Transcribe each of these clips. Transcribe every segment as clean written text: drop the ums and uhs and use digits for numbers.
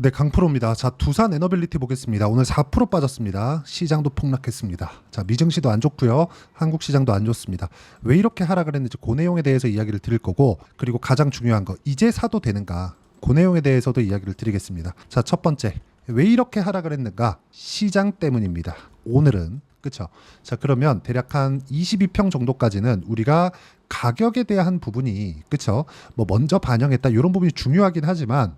네, 강프로입니다. 자, 두산 에너빌리티 보겠습니다. 오늘 4% 빠졌습니다. 시장도 폭락했습니다. 자, 미증시도 안 좋고요. 한국 시장도 안 좋습니다. 왜 이렇게 하락을 했는지 그 내용에 대해서 이야기를 드릴 거고, 그리고 가장 중요한 거, 이제 사도 되는가? 그 내용에 대해서도 이야기를 드리겠습니다. 자, 첫 번째, 왜 이렇게 하락을 했는가? 시장 때문입니다. 오늘은 그렇죠. 자, 그러면 대략 한 22평 정도까지는 우리가 가격에 대한 부분이 그렇죠. 뭐 먼저 반영했다 이런 부분이 중요하긴 하지만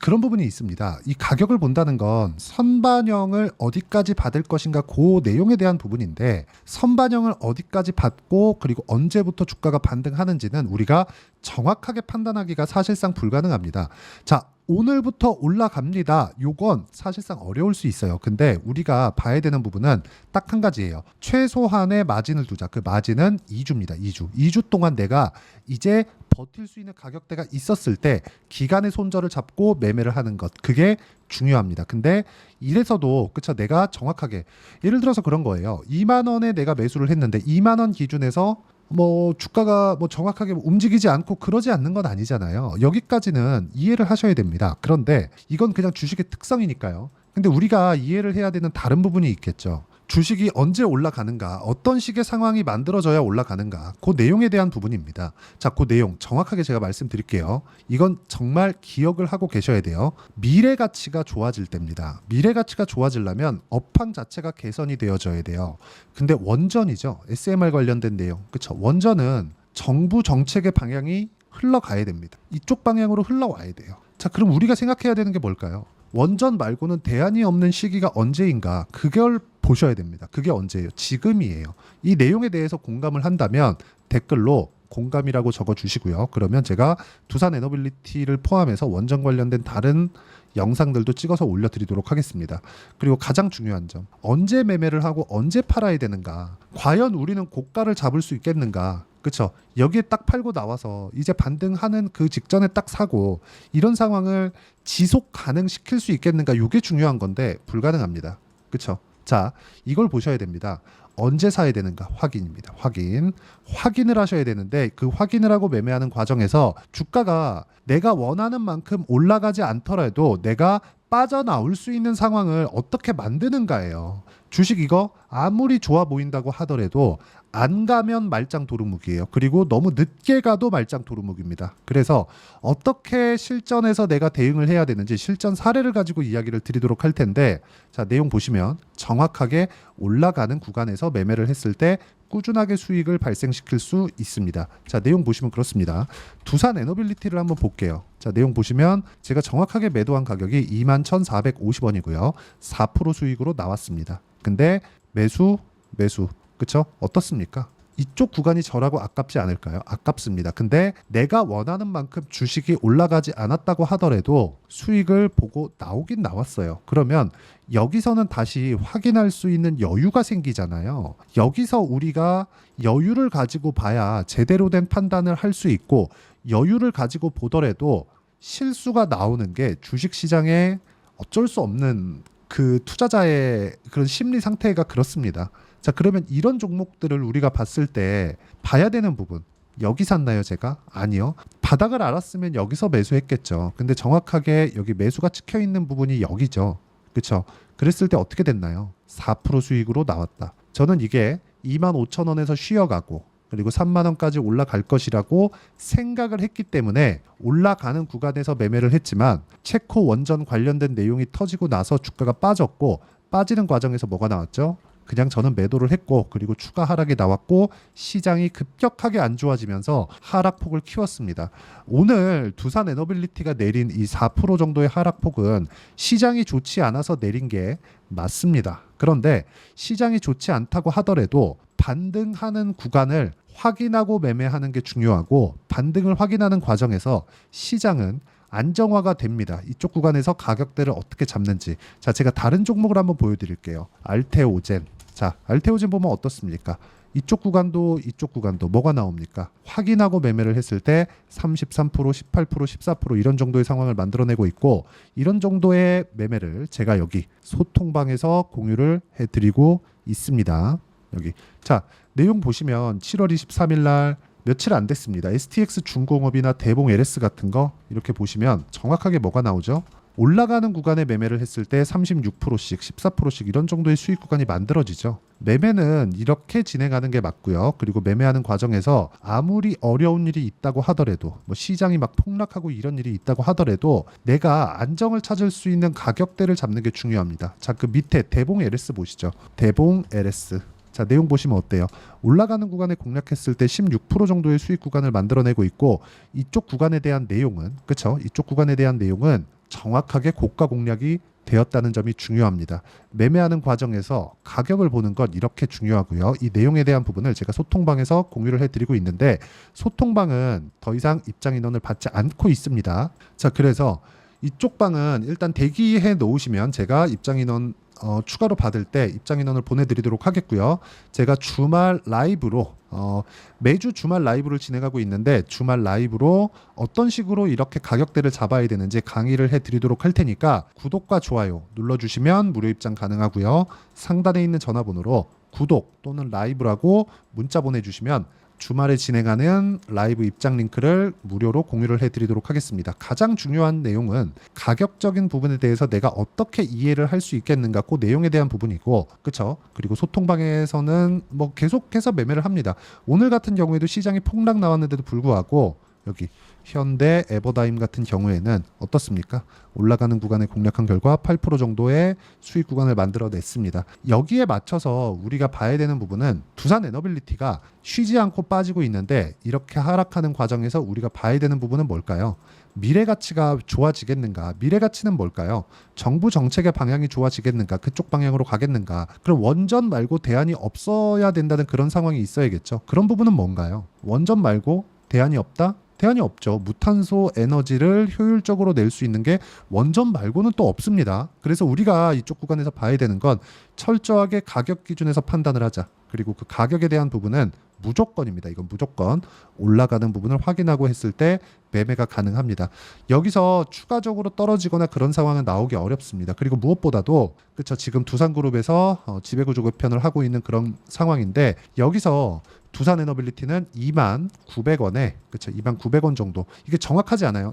그런 부분이 있습니다. 이 가격을 본다는 건 선반영을 어디까지 받을 것인가 그 내용에 대한 부분인데 선반영을 어디까지 받고 그리고 언제부터 주가가 반등하는지는 우리가 정확하게 판단하기가 사실상 불가능합니다. 자, 오늘부터 올라갑니다. 요건 사실상 어려울 수 있어요. 근데 우리가 봐야 되는 부분은 딱 한 가지예요. 최소한의 마진을 두자. 그 마진은 2주입니다. 2주. 2주 동안 내가 이제 버틸 수 있는 가격대가 있었을 때 기간의 손절을 잡고 매매를 하는 것. 그게 중요합니다. 근데 이래서도 그쵸 내가 정확하게 예를 들어서 그런 거예요. 2만 원에 내가 매수를 했는데 2만 원 기준에서 뭐 주가가 뭐 정확하게 움직이지 않고 그러지 않는 건 아니잖아요. 여기까지는 이해를 하셔야 됩니다. 그런데 이건 그냥 주식의 특성이니까요. 근데 우리가 이해를 해야 되는 다른 부분이 있겠죠. 주식이 언제 올라가는가, 어떤 식의 상황이 만들어져야 올라가는가, 그 내용에 대한 부분입니다. 자, 그 내용 정확하게 제가 말씀드릴게요. 이건 정말 기억을 하고 계셔야 돼요. 미래 가치가 좋아질 때입니다. 미래 가치가 좋아지려면 업황 자체가 개선이 되어져야 돼요. 근데 원전이죠. SMR 관련된 내용. 그렇죠. 원전은 정부 정책의 방향이 흘러가야 됩니다. 이쪽 방향으로 흘러와야 돼요. 자, 그럼 우리가 생각해야 되는 게 뭘까요? 원전 말고는 대안이 없는 시기가 언제인가 그걸 보셔야 됩니다. 그게 언제예요? 지금이에요. 이 내용에 대해서 공감을 한다면 댓글로 공감이라고 적어주시고요. 그러면 제가 두산 에너빌리티를 포함해서 원전 관련된 다른 영상들도 찍어서 올려드리도록 하겠습니다. 그리고 가장 중요한 점, 언제 매매를 하고 언제 팔아야 되는가? 과연 우리는 고가를 잡을 수 있겠는가? 그렇죠. 여기에 딱 팔고 나와서 이제 반등하는 그 직전에 딱 사고 이런 상황을 지속 가능시킬 수 있겠는가? 이게 중요한 건데 불가능합니다. 그렇죠. 자, 이걸 보셔야 됩니다. 언제 사야 되는가? 확인입니다. 확인을 하셔야 되는데 그 확인을 하고 매매하는 과정에서 주가가 내가 원하는 만큼 올라가지 않더라도 내가 빠져나올 수 있는 상황을 어떻게 만드는가예요. 주식 이거 아무리 좋아 보인다고 하더라도 안 가면 말짱 도루묵이에요. 그리고 너무 늦게 가도 말짱 도루묵입니다. 그래서 어떻게 실전에서 내가 대응을 해야 되는지 실전 사례를 가지고 이야기를 드리도록 할 텐데 자, 내용 보시면 정확하게 올라가는 구간에서 매매를 했을 때 꾸준하게 수익을 발생시킬 수 있습니다. 자, 내용 보시면 그렇습니다. 두산 에너빌리티를 한번 볼게요. 자, 내용 보시면 제가 정확하게 매도한 가격이 21,450원이고요. 4% 수익으로 나왔습니다. 근데 매수 그쵸? 어떻습니까? 이쪽 구간이 저라고 아깝지 않을까요? 아깝습니다. 근데 내가 원하는 만큼 주식이 올라가지 않았다고 하더라도 수익을 보고 나오긴 나왔어요. 그러면 여기서는 다시 확인할 수 있는 여유가 생기잖아요. 여기서 우리가 여유를 가지고 봐야 제대로 된 판단을 할 수 있고 여유를 가지고 보더라도 실수가 나오는 게 주식시장에 어쩔 수 없는 그 투자자의 그런 심리 상태가 그렇습니다. 자, 그러면 이런 종목들을 우리가 봤을 때 봐야 되는 부분 여기 샀나요 제가? 아니요. 바닥을 알았으면 여기서 매수했겠죠. 근데 정확하게 여기 매수가 찍혀 있는 부분이 여기죠. 그렇죠? 그랬을 때 어떻게 됐나요? 4% 수익으로 나왔다. 저는 이게 25,000원에서 쉬어가고 그리고 3만 원까지 올라갈 것이라고 생각을 했기 때문에 올라가는 구간에서 매매를 했지만 체코 원전 관련된 내용이 터지고 나서 주가가 빠졌고 빠지는 과정에서 뭐가 나왔죠? 그냥 저는 매도를 했고 그리고 추가 하락이 나왔고 시장이 급격하게 안 좋아지면서 하락폭을 키웠습니다. 오늘 두산 에너빌리티가 내린 이 4% 정도의 하락폭은 시장이 좋지 않아서 내린 게 맞습니다. 그런데 시장이 좋지 않다고 하더라도 반등하는 구간을 확인하고 매매하는 게 중요하고 반등을 확인하는 과정에서 시장은 안정화가 됩니다. 이쪽 구간에서 가격대를 어떻게 잡는지. 자, 제가 다른 종목을 한번 보여드릴게요. 알테오젠. 자, 알테오젠 보면 어떻습니까? 이쪽 구간도 뭐가 나옵니까? 확인하고 매매를 했을 때 33%, 18%, 14% 이런 정도의 상황을 만들어내고 있고 이런 정도의 매매를 제가 여기 소통방에서 공유를 해드리고 있습니다. 여기. 자, 내용 보시면 7월 23일 날 며칠 안 됐습니다. STX 중공업이나 대봉 LS 같은 거 이렇게 보시면 정확하게 뭐가 나오죠? 올라가는 구간에 매매를 했을 때 36%씩 14%씩 이런 정도의 수익 구간이 만들어지죠. 매매는 이렇게 진행하는 게 맞고요. 그리고 매매하는 과정에서 아무리 어려운 일이 있다고 하더라도 뭐 시장이 막 폭락하고 이런 일이 있다고 하더라도 내가 안정을 찾을 수 있는 가격대를 잡는 게 중요합니다. 자, 그 밑에 대봉 LS 보시죠. 대봉 LS. 자, 내용 보시면 어때요? 올라가는 구간에 공략했을 때 16% 정도의 수익 구간을 만들어내고 있고 이쪽 구간에 대한 내용은 그쵸? 이쪽 구간에 대한 내용은 정확하게 고가 공략이 되었다는 점이 중요합니다. 매매하는 과정에서 가격을 보는 건 이렇게 중요하고요. 이 내용에 대한 부분을 제가 소통방에서 공유를 해드리고 있는데 소통방은 더 이상 입장 인원을 받지 않고 있습니다. 자, 그래서 이쪽 방은 일단 대기해 놓으시면 제가 입장 인원 추가로 받을 때 입장 인원을 보내드리도록 하겠고요. 제가 주말 라이브로 매주 주말 라이브를 진행하고 있는데 주말 라이브로 어떤 식으로 이렇게 가격대를 잡아야 되는지 강의를 해드리도록 할 테니까 구독과 좋아요 눌러주시면 무료 입장 가능하고요. 상단에 있는 전화번호로 구독 또는 라이브라고 문자 보내주시면 주말에 진행하는 라이브 입장 링크를 무료로 공유를 해드리도록 하겠습니다. 가장 중요한 내용은 가격적인 부분에 대해서 내가 어떻게 이해를 할 수 있겠는가 그 내용에 대한 부분이고 그쵸? 그리고 소통방에서는 뭐 계속해서 매매를 합니다. 오늘 같은 경우에도 시장이 폭락 나왔는데도 불구하고 여기 현대 에버다임 같은 경우에는 어떻습니까? 올라가는 구간에 공략한 결과 8% 정도의 수익 구간을 만들어냈습니다. 여기에 맞춰서 우리가 봐야 되는 부분은 두산 에너빌리티가 쉬지 않고 빠지고 있는데 이렇게 하락하는 과정에서 우리가 봐야 되는 부분은 뭘까요? 미래 가치가 좋아지겠는가? 미래 가치는 뭘까요? 정부 정책의 방향이 좋아지겠는가? 그쪽 방향으로 가겠는가? 그럼 원전 말고 대안이 없어야 된다는 그런 상황이 있어야겠죠. 그런 부분은 뭔가요? 원전 말고 대안이 없다? 대안이 없죠. 무탄소 에너지를 효율적으로 낼 수 있는 게 원전 말고는 또 없습니다. 그래서 우리가 이쪽 구간에서 봐야 되는 건 철저하게 가격 기준에서 판단을 하자. 그리고 그 가격에 대한 부분은 무조건입니다. 이건 무조건 올라가는 부분을 확인하고 했을 때 매매가 가능합니다. 여기서 추가적으로 떨어지거나 그런 상황은 나오기 어렵습니다. 그리고 무엇보다도 그쵸, 지금 두산그룹에서 지배구조 개편을 하고 있는 그런 상황인데 여기서 두산 에너빌리티는 2,900원에 그쵸 2,900원 정도 이게 정확하지 않아요.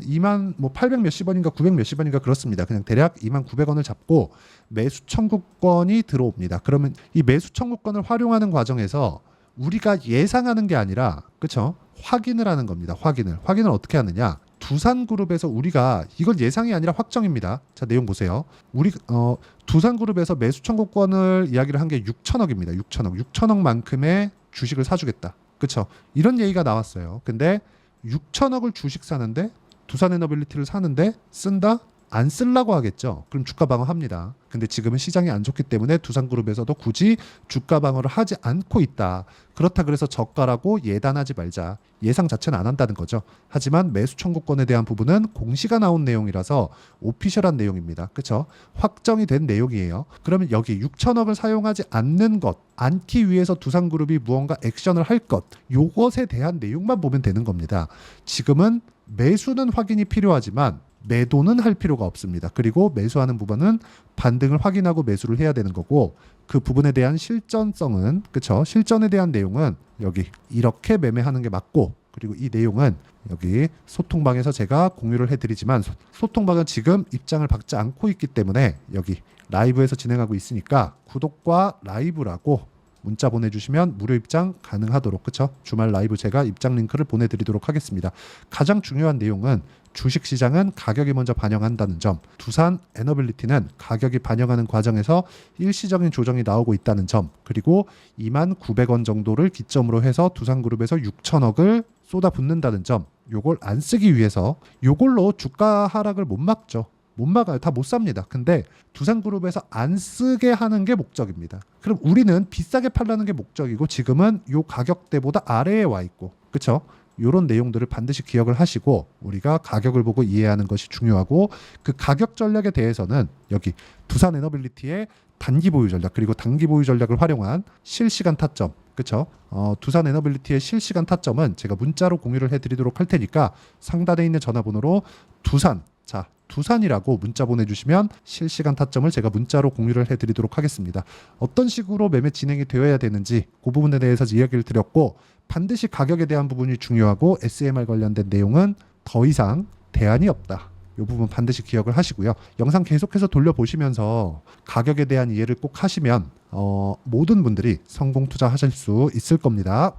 800 몇십 원인가 900 몇십 원인가 그렇습니다. 그냥 대략 2,900원을 잡고 매수 청구권이 들어옵니다. 그러면 이 매수 청구권을 활용하는 과정에서 우리가 예상하는 게 아니라 그쵸 확인을 하는 겁니다. 확인을 어떻게 하느냐? 두산그룹에서 우리가 이건 예상이 아니라 확정입니다. 자, 내용 보세요. 우리 두산그룹에서 매수 청구권을 이야기를 한 게 6천억입니다. 6천억만큼의 주식을 사주겠다. 그쵸? 이런 얘기가 나왔어요. 근데 6천억을 주식 사는데 두산에너빌리티를 사는데 쓴다? 안 쓰려고 하겠죠. 그럼 주가 방어합니다. 근데 지금은 시장이 안 좋기 때문에 두산그룹에서도 굳이 주가 방어를 하지 않고 있다. 그렇다 그래서 저가라고 예단하지 말자. 예상 자체는 안 한다는 거죠. 하지만 매수 청구권에 대한 부분은 공시가 나온 내용이라서 오피셜한 내용입니다. 그렇죠? 확정이 된 내용이에요. 그러면 여기 6천억을 사용하지 않는 것, 않기 위해서 두산그룹이 무언가 액션을 할 것, 요것에 대한 내용만 보면 되는 겁니다. 지금은 매수는 확인이 필요하지만 매도는 할 필요가 없습니다. 그리고 매수하는 부분은 반등을 확인하고 매수를 해야 되는 거고 그 부분에 대한 실전성은 그쵸? 실전에 대한 내용은 여기 이렇게 매매하는 게 맞고 그리고 이 내용은 여기 소통방에서 제가 공유를 해드리지만 소통방은 지금 입장을 받지 않고 있기 때문에 여기 라이브에서 진행하고 있으니까 구독과 라이브라고 문자 보내주시면 무료 입장 가능하도록 그쵸? 주말 라이브 제가 입장 링크를 보내드리도록 하겠습니다. 가장 중요한 내용은 주식시장은 가격이 먼저 반영한다는 점, 두산 에너빌리티는 가격이 반영하는 과정에서 일시적인 조정이 나오고 있다는 점, 그리고 29,000원 정도를 기점으로 해서 두산그룹에서 6천억을 쏟아붓는다는 점, 요걸 안 쓰기 위해서 요걸로 주가 하락을 못 막죠. 못 막아요. 다 못 삽니다. 근데 두산그룹에서 안 쓰게 하는 게 목적입니다. 그럼 우리는 비싸게 팔라는 게 목적이고 지금은 요 가격대보다 아래에 와 있고 그렇죠? 이런 내용들을 반드시 기억을 하시고 우리가 가격을 보고 이해하는 것이 중요하고 그 가격 전략에 대해서는 여기 두산 에너빌리티의 단기 보유 전략 그리고 단기 보유 전략을 활용한 실시간 타점 그렇죠? 두산 에너빌리티의 실시간 타점은 제가 문자로 공유를 해드리도록 할 테니까 상단에 있는 전화번호로 두산이라고 문자 보내주시면 실시간 타점을 제가 문자로 공유를 해드리도록 하겠습니다. 어떤 식으로 매매 진행이 되어야 되는지 그 부분에 대해서 이야기를 드렸고 반드시 가격에 대한 부분이 중요하고 SMR 관련된 내용은 더 이상 대안이 없다. 이 부분 반드시 기억을 하시고요. 영상 계속해서 돌려보시면서 가격에 대한 이해를 꼭 하시면 모든 분들이 성공 투자하실 수 있을 겁니다.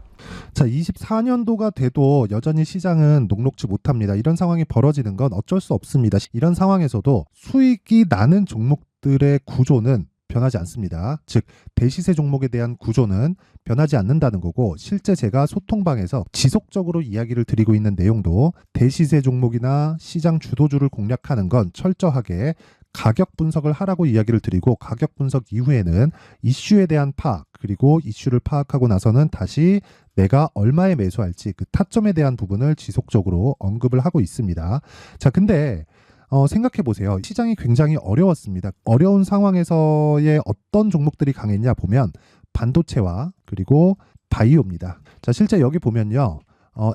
자, 24년도가 돼도 여전히 시장은 녹록지 못합니다. 이런 상황이 벌어지는 건 어쩔 수 없습니다. 이런 상황에서도 수익이 나는 종목들의 구조는 변하지 않습니다. 즉 대시세 종목에 대한 구조는 변하지 않는다는 거고, 실제 제가 소통방에서 지속적으로 이야기를 드리고 있는 내용도 대시세 종목이나 시장 주도주를 공략하는 건 철저하게 가격 분석을 하라고 이야기를 드리고, 가격 분석 이후에는 이슈에 대한 파악, 그리고 이슈를 파악하고 나서는 다시 내가 얼마에 매수할지 그 타점에 대한 부분을 지속적으로 언급을 하고 있습니다. 자, 근데 생각해 보세요. 시장이 굉장히 어려웠습니다. 어려운 상황에서의 어떤 종목들이 강했냐 보면 반도체와 그리고 바이오입니다. 자, 실제 여기 보면요.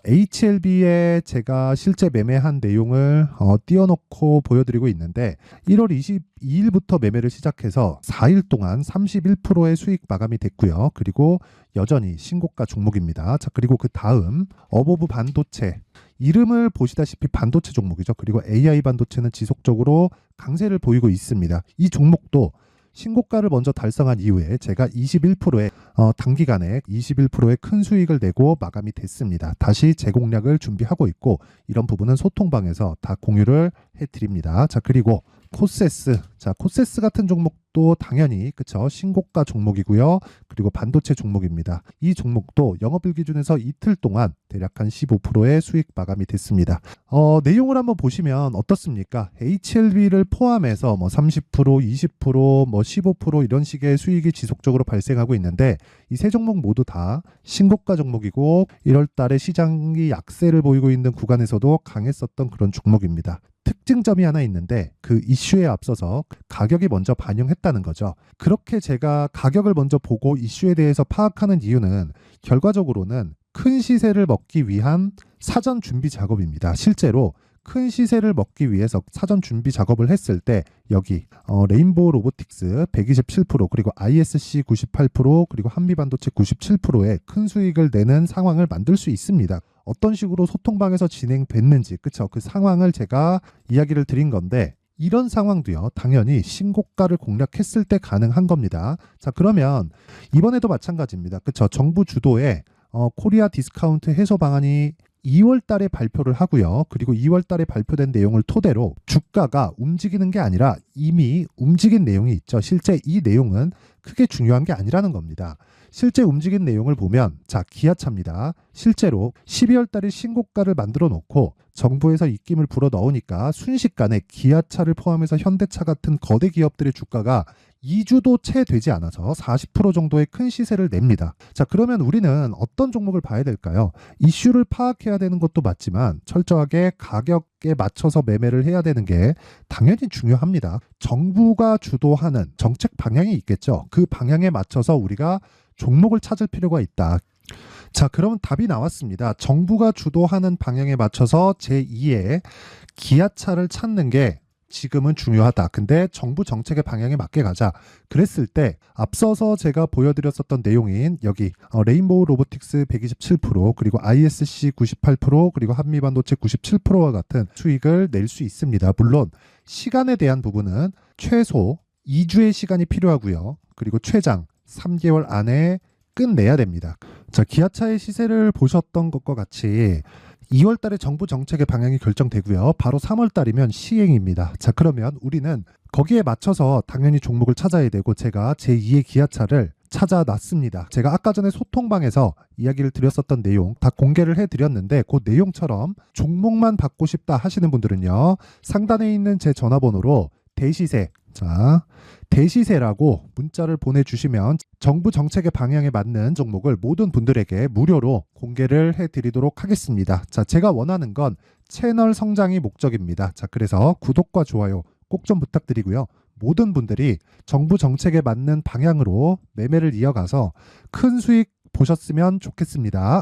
HLB에 제가 실제 매매한 내용을 띄워놓고 보여드리고 있는데, 1월 22일부터 매매를 시작해서 4일 동안 31%의 수익 마감이 됐고요. 그리고 여전히 신고가 종목입니다. 자, 그리고 그 다음 어보브 반도체, 이름을 보시다시피 반도체 종목이죠. 그리고 AI 반도체는 지속적으로 강세를 보이고 있습니다. 이 종목도 신고가를 먼저 달성한 이후에 제가 21%의 단기간에 21%의 큰 수익을 내고 마감이 됐습니다. 다시 재공략을 준비하고 있고, 이런 부분은 소통방에서 다 공유를 해드립니다. 자, 그리고 코세스, 자, 코세스 같은 종목도 당연히 그쵸, 신고가 종목이고요. 그리고 반도체 종목입니다. 이 종목도 영업일 기준에서 이틀 동안 대략 한 15%의 수익 마감이 됐습니다. 내용을 한번 보시면 어떻습니까? HLB를 포함해서 뭐 30%, 20%, 뭐 15% 이런 식의 수익이 지속적으로 발생하고 있는데, 이 세 종목 모두 다 신고가 종목이고 1월 달에 시장이 약세를 보이고 있는 구간에서도 강했었던 그런 종목입니다. 특징점이 하나 있는데, 그 이슈에 앞서서 가격이 먼저 반영했다는 거죠. 그렇게 제가 가격을 먼저 보고 이슈에 대해서 파악하는 이유는 결과적으로는 큰 시세를 먹기 위한 사전 준비 작업입니다. 실제로 큰 시세를 먹기 위해서 사전 준비 작업을 했을 때 여기 레인보우 로보틱스 127%, 그리고 ISC 98%, 그리고 한미반도체 97%의 큰 수익을 내는 상황을 만들 수 있습니다. 어떤 식으로 소통방에서 진행됐는지, 그쵸, 그 상황을 제가 이야기를 드린 건데, 이런 상황도요 당연히 신고가를 공략했을 때 가능한 겁니다. 자, 그러면 이번에도 마찬가지입니다. 그쵸, 정부 주도의 코리아 디스카운트 해소 방안이 2월 달에 발표를 하고요. 그리고 2월 달에 발표된 내용을 토대로 주가가 움직이는 게 아니라 이미 움직인 내용이 있죠. 실제 이 내용은 크게 중요한 게 아니라는 겁니다. 실제 움직인 내용을 보면, 자, 기아차입니다. 실제로 12월 달에 신고가를 만들어 놓고 정부에서 입김을 불어 넣으니까 순식간에 기아차를 포함해서 현대차 같은 거대 기업들의 주가가 2주도 채 되지 않아서 40% 정도의 큰 시세를 냅니다. 자, 그러면 우리는 어떤 종목을 봐야 될까요? 이슈를 파악해야 되는 것도 맞지만 철저하게 가격에 맞춰서 매매를 해야 되는 게 당연히 중요합니다. 정부가 주도하는 정책 방향이 있겠죠. 그 방향에 맞춰서 우리가 종목을 찾을 필요가 있다. 자, 그러면 답이 나왔습니다. 정부가 주도하는 방향에 맞춰서 제2의 기아차를 찾는 게 지금은 중요하다. 근데 정부 정책의 방향에 맞게 가자. 그랬을 때 앞서서 제가 보여드렸었던 내용인 여기 레인보우 로보틱스 127%, 그리고 ISC 98%, 그리고 한미반도체 97%와 같은 수익을 낼 수 있습니다. 물론 시간에 대한 부분은 최소 2주의 시간이 필요하고요. 그리고 최장 3개월 안에 끝내야 됩니다. 자, 기아차의 시세를 보셨던 것과 같이 2월 달에 정부 정책의 방향이 결정되고요. 바로 3월 달이면 시행입니다. 자, 그러면 우리는 거기에 맞춰서 당연히 종목을 찾아야 되고, 제가 제2의 기아차를 찾아놨습니다. 제가 아까 전에 소통방에서 이야기를 드렸었던 내용 다 공개를 해드렸는데, 그 내용처럼 종목만 받고 싶다 하시는 분들은요, 상단에 있는 제 전화번호로 대시세, 자, 대시세라고 문자를 보내주시면 정부 정책의 방향에 맞는 종목을 모든 분들에게 무료로 공개를 해드리도록 하겠습니다. 자, 제가 원하는 건 채널 성장이 목적입니다. 자, 그래서 구독과 좋아요 꼭 좀 부탁드리고요. 모든 분들이 정부 정책에 맞는 방향으로 매매를 이어가서 큰 수익 보셨으면 좋겠습니다.